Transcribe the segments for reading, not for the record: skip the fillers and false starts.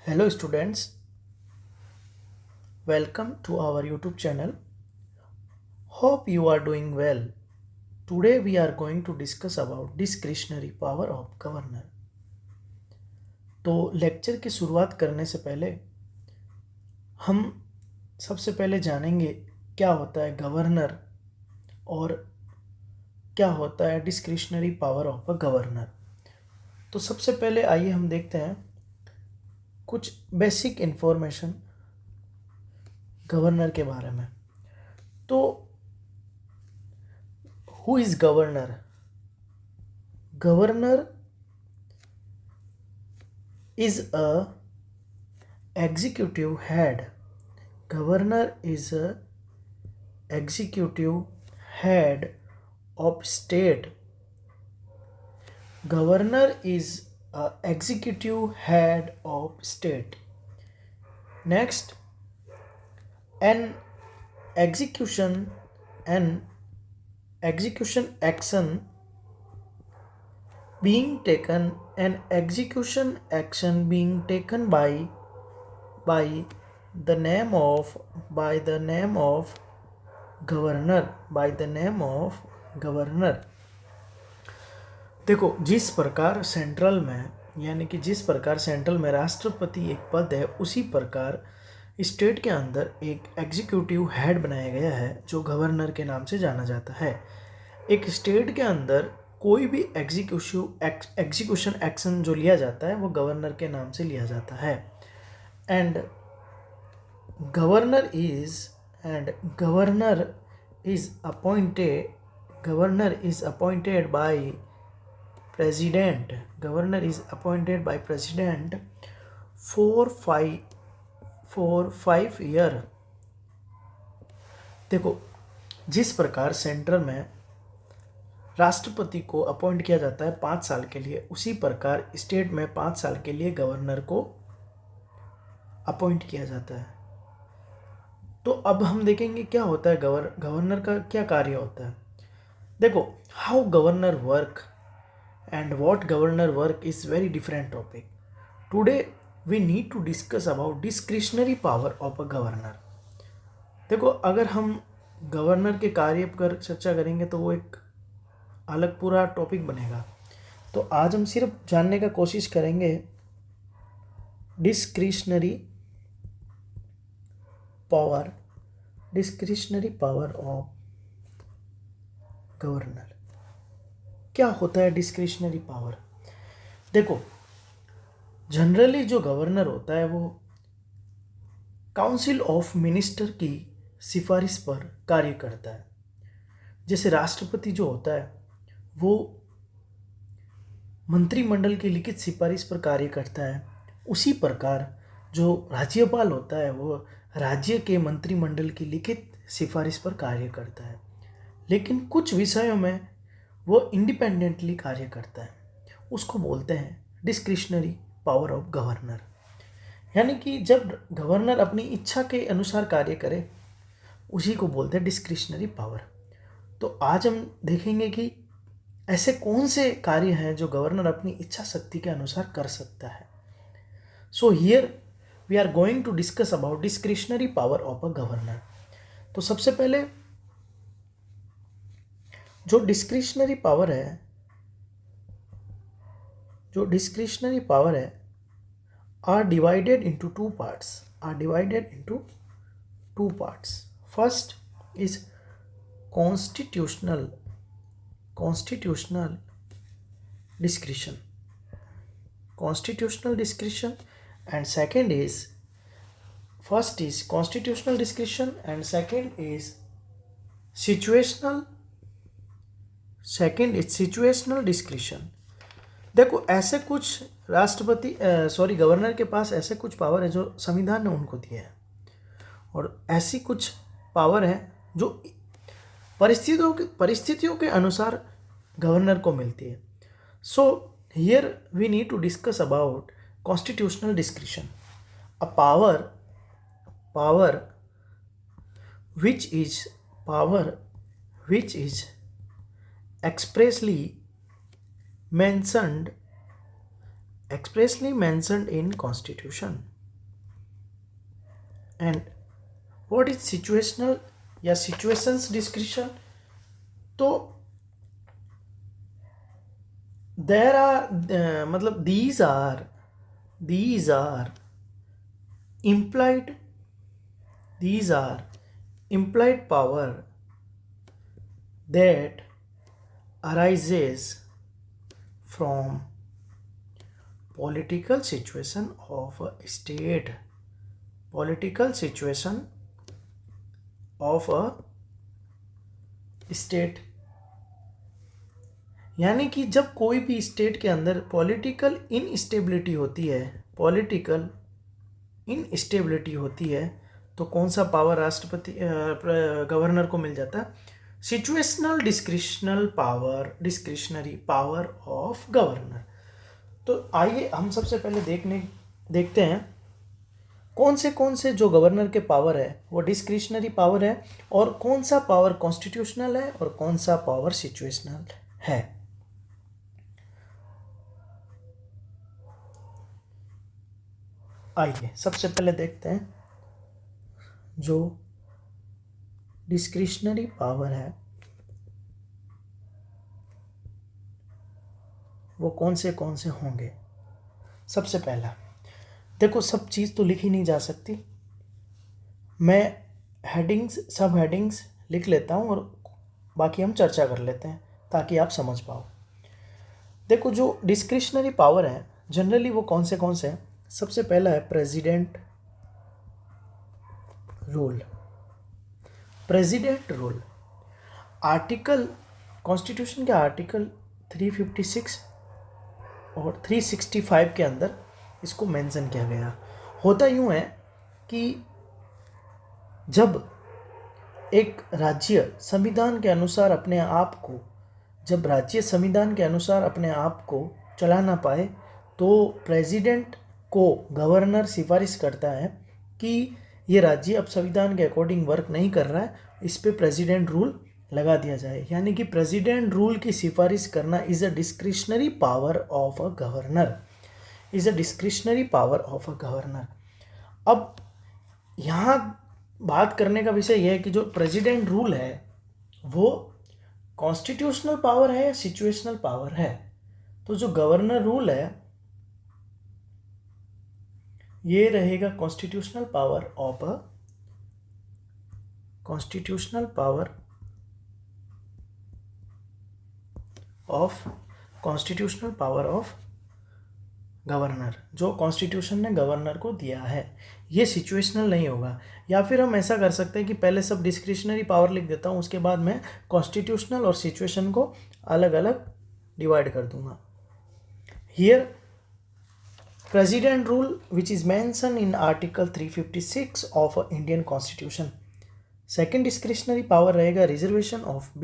Hello students, welcome to our YouTube channel. Hope you are doing well. Today we are going to discuss about discretionary power of governor. तो lecture की शुरुआत करने से पहले हम सबसे पहले जानेंगे क्या होता है गवर्नर और क्या होता है discretionary power of a governor. तो सबसे पहले आइए हम देखते हैं कुछ बेसिक इन्फॉर्मेशन गवर्नर के बारे में। तो who is governor? Governor is a executive head. Governor is a executive head of state. Governor is a executive head of state. Next, an execution an execution action being taken an execution action being taken by the name of governor। देखो, जिस प्रकार central में राष्ट्रपति एक पद है, उसी प्रकार स्टेट के अंदर एक एग्जीक्यूटिव हेड बनाया गया है जो गवर्नर के नाम से जाना जाता है। एक स्टेट के अंदर कोई भी एग्जीक्यूशन एक्शन जो लिया जाता है वो गवर्नर के नाम से लिया जाता है। And governor is appointed by president for 5 year। देखो, जिस प्रकार सेंट्रल में राष्ट्रपति को अपॉइंट किया जाता है 5 साल के लिए, उसी प्रकार स्टेट में 5 साल के लिए गवर्नर को अपॉइंट किया जाता है। तो अब हम देखेंगे क्या होता है गवर्नर का क्या कार्य होता है। देखो, how governor work and what governor work is very different topic. Today we need to discuss about discretionary power of a governor। देखो, अगर हम गवर्नर के कार्य पर चर्चा करेंगे तो वो एक अलग पूरा टॉपिक बनेगा। तो आज हम सिर्फ जानने का कोशिश करेंगे डिस्क्रिशनरी पावर ऑफ गवर्नर। क्या होता है डिस्क्रिशनरी पावर? देखो, जनरली जो गवर्नर होता है वो काउंसिल ऑफ मिनिस्टर की सिफारिश पर कार्य करता है। जैसे राष्ट्रपति जो होता है वो मंत्रिमंडल की लिखित सिफारिश पर कार्य करता है, उसी प्रकार जो राज्यपाल होता है वो राज्य के मंत्रिमंडल की लिखित सिफारिश पर कार्य करता है। लेकिन कुछ विषयों में वो इंडिपेंडेंटली कार्य करता है, उसको बोलते हैं डिस्क्रिशनरी पावर ऑफ गवर्नर। यानी कि जब गवर्नर अपनी इच्छा के अनुसार कार्य करे उसी को बोलते हैं डिस्क्रिशनरी पावर। तो आज हम देखेंगे कि ऐसे कौन से कार्य हैं जो गवर्नर अपनी इच्छा शक्ति के अनुसार कर सकता है। So here we are going to discuss about discretionary power of a governor. तो सबसे पहले जो डिस्क्रिशनरी पावर है are divided into two parts। First is constitutional discretion and first is constitutional discretion and second is situational discretion. देखो, ऐसे कुछ governor के पास ऐसे कुछ पावर है जो संविधान ने उनको दिया है, और ऐसी कुछ पावर है जो परिस्थितियों के अनुसार गवर्नर को मिलती है। So here we need to discuss about constitutional discretion, a power which is expressly mentioned expressly mentioned in constitution. And what is situational या situations discretion? तो there are मतलब these are implied power that arises from political situation of a state. Political situation of a state, यानी कि जब कोई भी state के अंदर पॉलिटिकल इनस्टेबिलिटी होती है तो कौन सा पावर राष्ट्रपति गवर्नर को मिल जाता है? Situational discretionary power of governor. तो आइए हम सबसे पहले देखते हैं कौन से जो गवर्नर के पावर है वो डिस्क्रिशनरी पावर है और कौन सा पावर कॉन्स्टिट्यूशनल है और कौन सा पावर सिचुएशनल है। आइए सबसे पहले देखते हैं जो डिस्क्रिशनरी पावर है वो कौन से होंगे। सबसे पहला देखो, सब चीज़ तो लिखी नहीं जा सकती, मैं सब हेडिंग्स लिख लेता हूँ और बाकी हम चर्चा कर लेते हैं ताकि आप समझ पाओ। देखो, जो डिस्क्रिशनरी पावर है जनरली वो कौन से हैं। सबसे पहला है प्रेसिडेंट रूल। आर्टिकल कॉन्स्टिट्यूशन के आर्टिकल 356 और 365 के अंदर इसको मेंशन किया गया। होता यूँ है कि जब एक राज्य संविधान के अनुसार अपने आप को चला ना पाए तो प्रेसिडेंट को गवर्नर सिफारिश करता है कि ये राज्य अब संविधान के अकॉर्डिंग वर्क नहीं कर रहा है, इस पे प्रेसिडेंट रूल लगा दिया जाए। यानी कि प्रेसिडेंट रूल की सिफारिश करना is a discretionary power of a governor. अब यहाँ बात करने का विषय यह है कि जो प्रेसिडेंट रूल है वो कॉन्स्टिट्यूशनल पावर है या सिचुएशनल पावर है। तो जो गवर्नर रूल है ये रहेगा कॉन्स्टिट्यूशनल पावर ऑफ गवर्नर, जो कॉन्स्टिट्यूशन ने गवर्नर को दिया है। ये सिचुएशनल नहीं होगा। या फिर हम ऐसा कर सकते हैं कि पहले सब डिस्क्रिशनरी पावर लिख देता हूँ, उसके बाद मैं कॉन्स्टिट्यूशनल और सिचुएशन को अलग अलग डिवाइड कर दूंगा। Here president rule which is mention in article 356 of Indian constitution. Second discretionary power रहेगा रिजर्वेशन ऑफ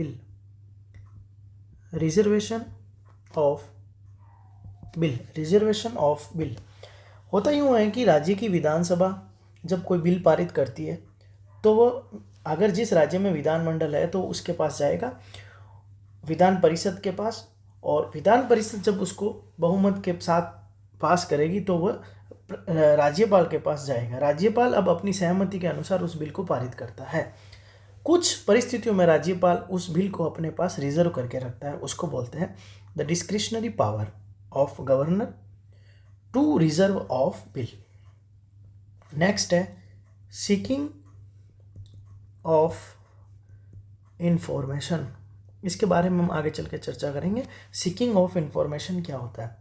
बिल। होता यूँ है कि राज्य की विधानसभा जब कोई बिल पारित करती है तो वो अगर जिस राज्य में विधानमंडल है तो उसके पास जाएगा विधान परिषद के पास, और विधान परिषद जब उसको बहुमत के साथ पास करेगी तो वह राज्यपाल के पास जाएगा। राज्यपाल अब अपनी सहमति के अनुसार उस बिल को पारित करता है। कुछ परिस्थितियों में राज्यपाल उस बिल को अपने पास रिजर्व करके रखता है, उसको बोलते हैं the discretionary power of governor to reserve of bill. Next है सीकिंग ऑफ इंफॉर्मेशन। इसके बारे में हम आगे चल के चर्चा करेंगे। सीकिंग ऑफ इंफॉर्मेशन क्या होता है।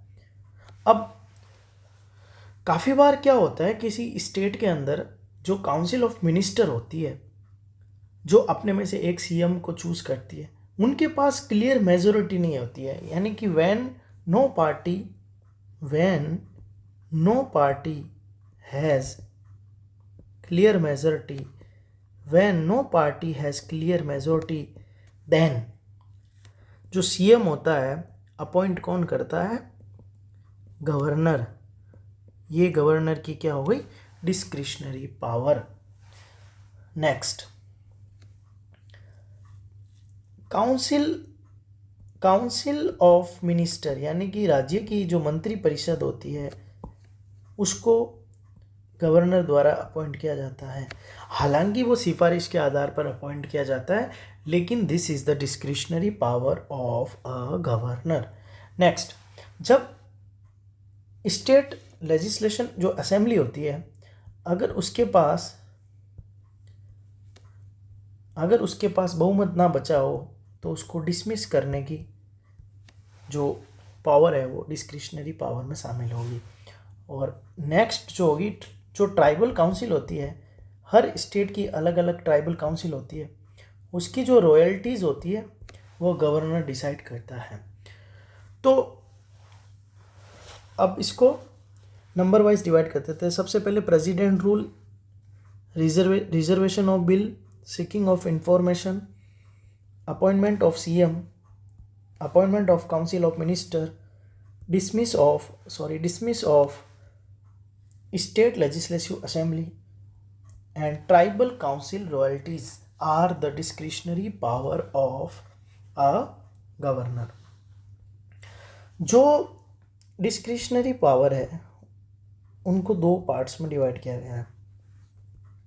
अब काफ़ी बार क्या होता है, किसी स्टेट के अंदर जो काउंसिल ऑफ मिनिस्टर होती है जो अपने में से एक सीएम को चूज करती है, उनके पास क्लियर मेजोरिटी नहीं होती है। यानी कि when no party has clear majority then जो सीएम होता है अपॉइंट कौन करता है? गवर्नर। ये गवर्नर की क्या हो गई? Discretionary power. Next, council council of minister यानी कि राज्य की जो मंत्री परिषद होती है उसको गवर्नर द्वारा अपॉइंट किया जाता है। हालांकि वो सिफारिश के आधार पर अपॉइंट किया जाता है, लेकिन this is the discretionary power of a governor. Next, जब स्टेट लेजिस्लेशन जो असेंबली होती है, अगर उसके पास बहुमत ना बचा हो तो उसको डिसमिस करने की जो पावर है वो डिस्क्रिशनरी पावर में शामिल होगी। और नेक्स्ट जो होगी, जो ट्राइबल काउंसिल होती है, हर स्टेट की अलग अलग ट्राइबल काउंसिल होती है, उसकी जो रॉयल्टीज़ होती है वो गवर्नर डिसाइड करता है। तो अब इसको नंबर वाइज डिवाइड करते थे। सबसे पहले president rule, reservation of bill, seeking of information, appointment of CM, appointment of council of minister, dismiss of state legislative assembly, and tribal council royalties are the discretionary power of a governor। जो discretionary power है उनको दो parts में divide किया गया है,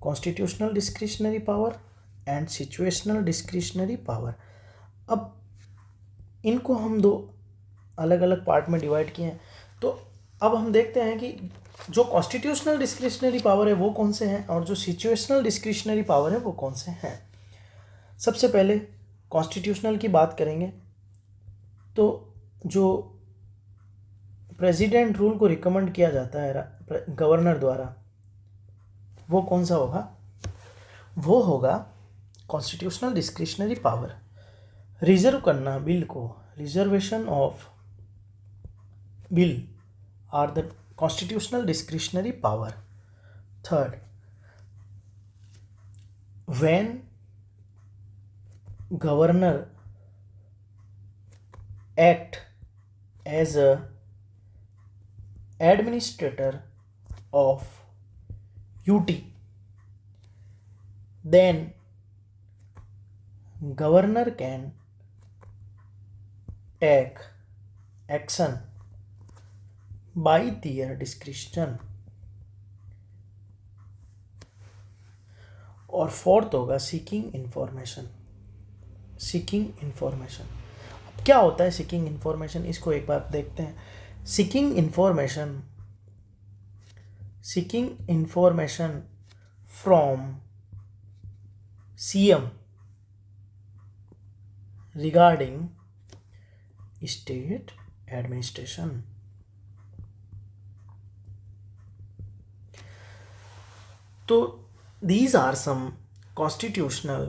constitutional discretionary power and situational discretionary power. अब इनको हम दो अलग अलग पार्ट में डिवाइड किए हैं। तो अब हम देखते हैं कि जो कॉन्स्टिट्यूशनल डिस्क्रिशनरी पावर है वो कौन से हैं और जो सिचुएशनल डिस्क्रिशनरी पावर है वो कौन से हैं। सबसे पहले कॉन्स्टिट्यूशनल की बात करेंगे तो जो प्रेसिडेंट रूल को रिकमेंड किया जाता है गवर्नर द्वारा, वो कौन सा होगा? वो होगा कॉन्स्टिट्यूशनल डिस्क्रिशनरी पावर। रिजर्व करना बिल को, reservation of bill are the constitutional discretionary power। Third, when governor act as a administrator of UT, then governor can take action by their discretion। और फोर्थ होगा seeking information. अब क्या होता है seeking information, इसको एक बार देखते हैं। Seeking information from CM regarding state administration. तो these are some constitutional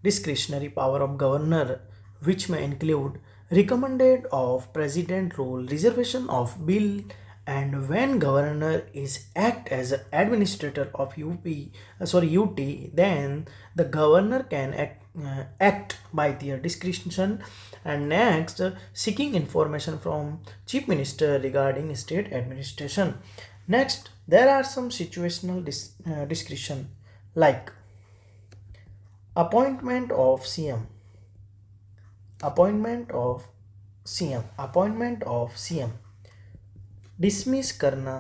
discretionary power of governor which may include recommended of president rule, reservation of bill, and when governor is act as administrator of UT, then the governor can act by their discretion। And next, seeking information from chief minister regarding state administration। Next, there are some situational discretion like appointment of CM, dismiss करना,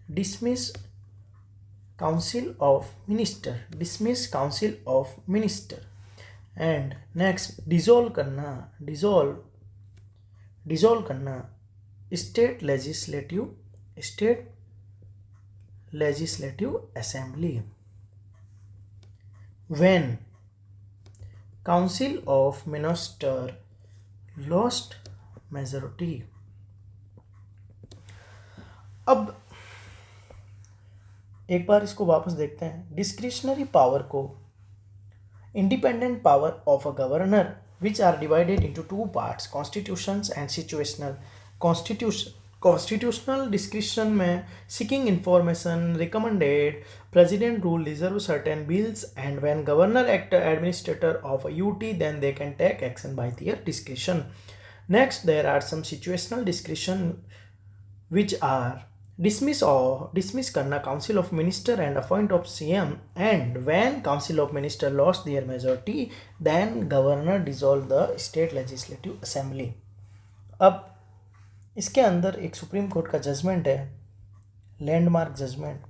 dismiss council of minister, and next dissolve करना state legislative assembly when council of minister lost majority। अब एक बार इसको वापस देखते हैं। Discretionary power को independent power of a governor which are divided into two parts, constitutions and situational. Constitutional discretion में seeking information, recommended, president rule, reserve certain bills, and when governor act administrator of a UT then they can take action by their discretion. Next, there are some situational discretion which are dismiss करना council of minister and appoint of CM, and when council of minister lost their majority then governor dissolve the state legislative assembly। अब इसके अंदर एक supreme court का judgment है, landmark judgment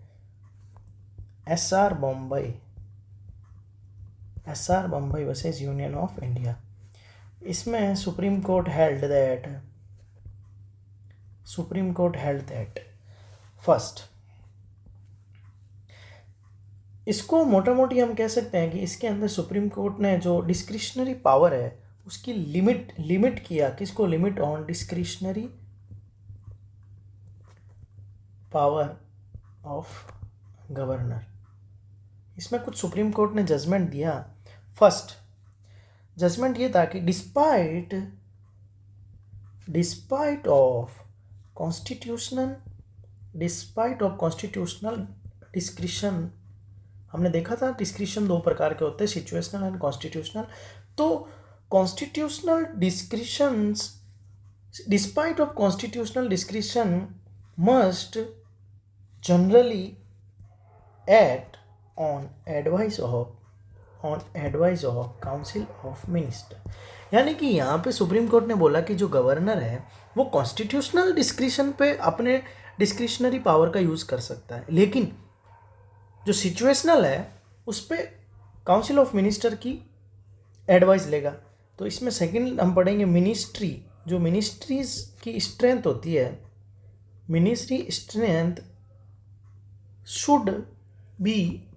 SR Bommai versus union of India. इसमें supreme court held that first, इसको मोटा मोटी हम कह सकते हैं कि इसके अंदर सुप्रीम कोर्ट ने जो डिस्क्रिशनरी पावर है उसकी लिमिट किया। किसको? Limit on discretionary power of governor. इसमें कुछ सुप्रीम कोर्ट ने जजमेंट दिया। फर्स्ट जजमेंट ये था कि डिस्पाइट ऑफ कॉन्स्टिट्यूशनल डिस्क्रिशन, हमने देखा था डिस्क्रिशन दो प्रकार के होते हैं, सिचुएशनल एंड कॉन्स्टिट्यूशनल। तो constitutional डिस्क्रिशंस, despite of constitutional discretion must generally act on advice of council of minister. यानी कि यहाँ पे सुप्रीम कोर्ट ने बोला कि जो गवर्नर है वो कॉन्स्टिट्यूशनल डिस्क्रिशन पे अपने डिस्क्रिशनरी पावर का यूज़ कर सकता है, लेकिन जो सिचुएशनल है उस पर काउंसिल ऑफ मिनिस्टर की एडवाइस लेगा। तो इसमें सेकंड हम पढ़ेंगे मिनिस्ट्री, जो मिनिस्ट्रीज की स्ट्रेंथ होती है, ministry strength should be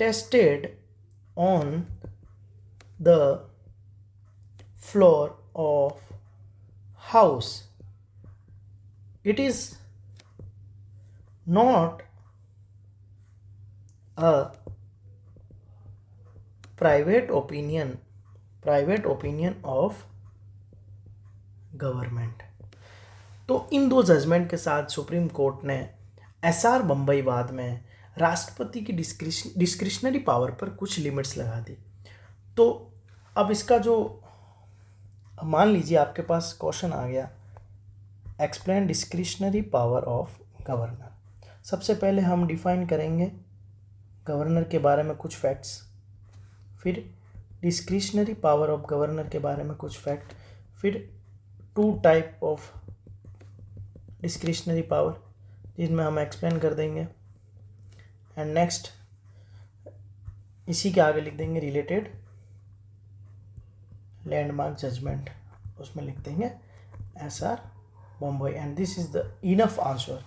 tested on the floor of house. It is not a private opinion of government. तो इन दो जजमेंट के साथ सुप्रीम कोर्ट ने SR बम्बई वाद में राष्ट्रपति की डिस्क्रिशनरी पावर पर कुछ लिमिट्स लगा दी। तो अब इसका जो, मान लीजिए आपके पास क्वेश्चन आ गया, explain discretionary power of governor. सबसे पहले हम डिफाइन करेंगे गवर्नर के बारे में कुछ फैक्ट्स, फिर डिस्क्रिशनरी पावर ऑफ गवर्नर के बारे में कुछ फैक्ट, फिर 2 टाइप ऑफ डिस्क्रिशनरी पावर जिनमें हम एक्सप्लेन कर देंगे, एंड नेक्स्ट इसी के आगे लिख देंगे रिलेटेड लैंडमार्क जजमेंट, उसमें लिख देंगे SR Bombay, and this is the enough answer.